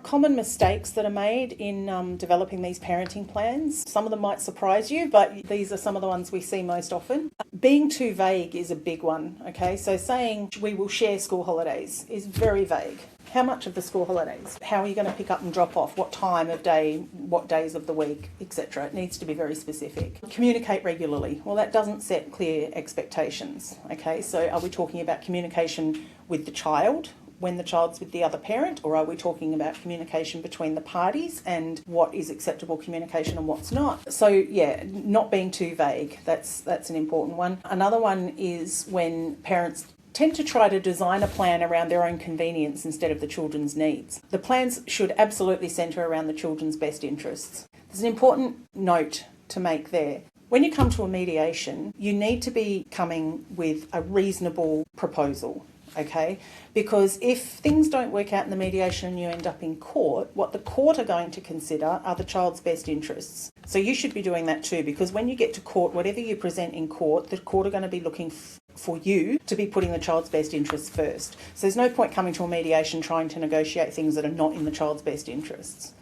Common mistakes that are made in developing these parenting plans. Some of them might surprise you, but these are some of the ones we see most often. Being too vague is a big one, okay? So saying we will share school holidays is very vague. How much of the school holidays? How are you going to pick up and drop off? What time of day? What days of the week, etc.? It needs to be very specific. Communicate regularly. Well, that doesn't set clear expectations, okay? So are we talking about communication with the child when the child's with the other parent, or are we talking about communication between the parties and what is acceptable communication and what's not? So yeah, not being too vague, that's an important one. Another one is when parents tend to try to design a plan around their own convenience instead of the children's needs. The plans should absolutely centre around the children's best interests. There's an important note to make there. When you come to a mediation, you need to be coming with a reasonable proposal. Okay, because if things don't work out in the mediation and you end up in court, what the court are going to consider are the child's best interests. So you should be doing that too, because when you get to court, whatever you present in court, the court are going to be looking for you to be putting the child's best interests first. So there's no point coming to a mediation trying to negotiate things that are not in the child's best interests.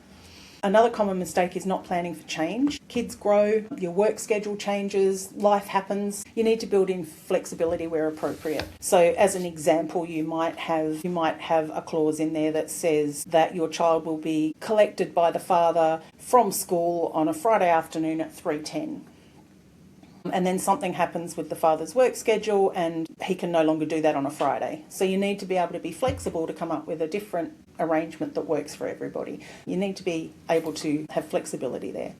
Another common mistake is not planning for change. Kids grow, your work schedule changes, life happens. You need to build in flexibility where appropriate. So as an example, you might have a clause in there that says that your child will be collected by the father from school on a Friday afternoon at 3:10. And then something happens with the father's work schedule and he can no longer do that on a Friday. So you need to be able to be flexible to come up with a different arrangement that works for everybody. You need to be able to have flexibility there.